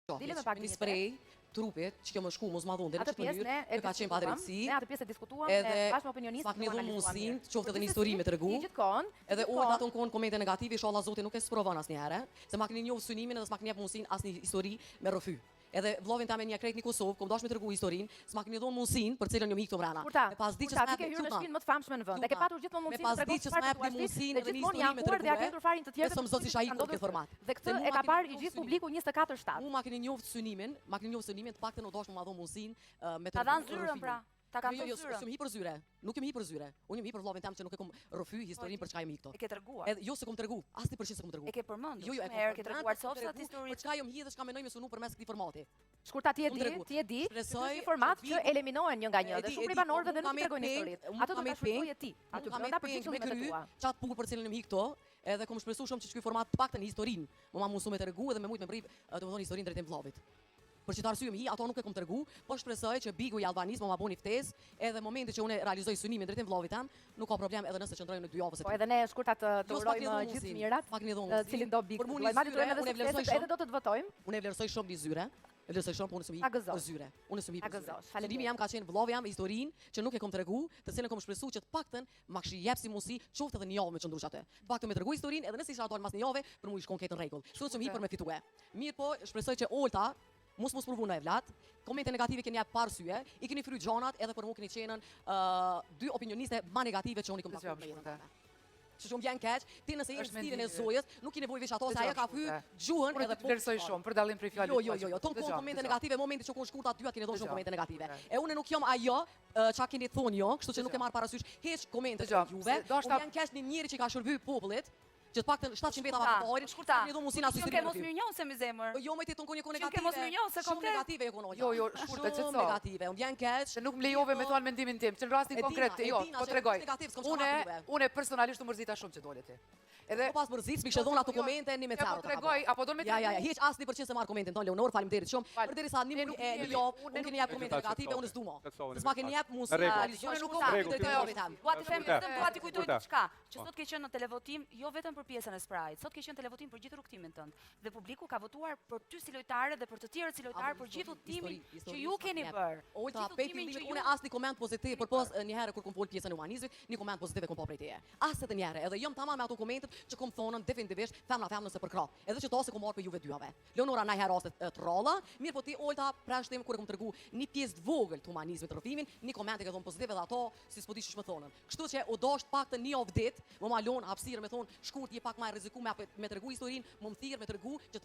Dile me pak një sprej trupit që kjo më shku mos ma dhun, dhe në Atë qëtë pjesë mënyrë, ne e ka qenë pa drejtësi, Ne atë pjesë e diskutuam edhe bashkë me opinionistë. pak një dhun mundësin, qoftë edhe një histori me të regu, edhe orë atë në konë komente negative, inshallah Zoti nuk e sprovon asë njëherë, se ma këni njohë synimin edhe s'ma këni jep mundësin asë një histori me rëfy. Edhe vllovin ta me një krejt një Kosovë, kom dash me t'regu historinë, s'ma keni dhënë mundësinë për cilën jo mi këto brana. Me pas ditë që s'ma ke hyrë në shtëpinë më të famshme në vend. E ke patur gjithmonë mundësinë të tregosh çfarë të mundësinë edhe një histori me t'regu. Dhe janë ketur farin të tjerë. Besëm zot isha ikur këtë format. Dhe këtë e ka parë i gjithë publiku 24/7. Unë ma keni njohur synimin, të paktën u dash më dhon mundësinë me të dhanë zyrën pra. Ta kanë thënë zyrën. Jo, s'm hi për zyre. Nuk jam hi për zyre. Unë jam hi për vllovin tam që nuk e kom rrëfy historinë për çka jam hi këto. E ke treguar. Edhe jo se kom tregu, as ti përgjithësisht se kom tregu. E ke përmendur. Jo, herë ke treguar sofsat historinë. Për çka jam hi dhe çka mendoj me sunu përmes këtij formati. Shkurta ti e di, është një format që eliminohen një nga një dhe shumë prej banorëve dhe nuk tregojnë historitë. Ato do ta shfrytëzoje ti. Aty brenda përgjithësisht me tua. Çat punë për cilën jam hi këto, edhe kom shpresuar shumë që ky format paktën historinë, më mësu me tregu edhe me shumë me briv, domethënë historinë drejt vllovit. Për që të arsye hi, ato nuk e kom të regu, po shpresoj që bigu i Albanisë më ma buni ftesë, edhe momenti që unë realizoj synimin drejtim vllovit tam, nuk ka problem edhe nëse qëndrojmë në 2 javë. Po edhe ne shkurta të urojmë gjithë mirat, cilin do bigu. Madje turojmë edhe sukses, edhe do të votojmë. Unë e vlerësoj shumë një zyre, e vlerësoj shumë, po unë s'm hi për zyre. Unë s'm hi për zyre. Qëllimi jam ka qenë vllovi jam historinë që nuk e kom tregu, të cilën kom shpresuar që të paktën ma kishte jep si mundësi, qoftë edhe një javë me qëndrush atë. Të paktën me tregu historinë, edhe nëse isha dalë mas një javë, për mua i shkon këtë rregull. Kështu që më hi për me fitue. Mirë po, shpresoj që Olta mos provu në evlat, komente negative keni jap par syje, i keni fry gjonat edhe për mua keni qenën dy opinioniste ma negative që unë i kom takuar me jetën. Që shumë vjen keq, ti nëse je në stilin e Zojës, nuk ke nevojë veç ato se ajo ka fry gjuhën edhe po. Vlerësoj shumë për dallim prej fjalës. Jo, ton komente negative, momenti që kur shkurta dy keni dhënë shumë komente negative. E unë nuk jam ajo çka keni thonë jo, kështu që nuk e marr parasysh hiç komente të juve. Vjen keq një njeri që ka shërby popullit, që të paktën 700 veta pa pahorin, shkurta. Ne do mundsinë asoj. Ju ke mos mirënjohse me zemër. Jo, më ti ton konjë negative. Ju ke mos mirënjohse komplet. Shumë negative kono. Jo, shkurta çetso. Shumë negative. Unë vjen keq. Se nuk më lejove me thon mendimin tim. Që në rastin konkret, jo, po tregoj. Unë personalisht u mërzita shumë që dole ti. Edhe po pas mërzit, s'mi kishte dhënë ato komente në me çfarë. Po tregoj, apo do me të. Ja, hiç as 1% se marr komentin ton Leonor, faleminderit shumë. Përderisa një muj e jo, unë keni jap komente negative, unë s'dua. S'ma keni jap mundësi unë nuk kam. Dua të them, dua të kujtoj diçka, që sot ke qenë në televotim jo vetëm për pjesën e Sprite, sot ke qenë televotim për gjithë rrugtimin tënd. Dhe publiku ka votuar për ty si lojtare dhe për të tjerët si lojtarë për gjithë udhtimin që ju keni bërë. Olta, unë as një koment pozitiv, por pos një herë kur kom fol pjesën e humanizmit, një koment pozitiv kom pa prej teje. As edhe një herë, edhe jam tamam me ato komentet që kom thonën definitivisht femna se për krah. Edhe që tose kom marr për juve dyave. Leonora na herë raste të rrolla, mirë po ti Olta prashtim kur e kom tregu një pjesë të vogël të humanizmit të rrëfimin, një koment e ka thonë pozitiv edhe ato si s'po di ç'më thonën. Kështu që u dosh paktën një javë ditë, më malon hapësirë me thon shkurt je pak më rreziku me tregu historinë, më thirr me tregu që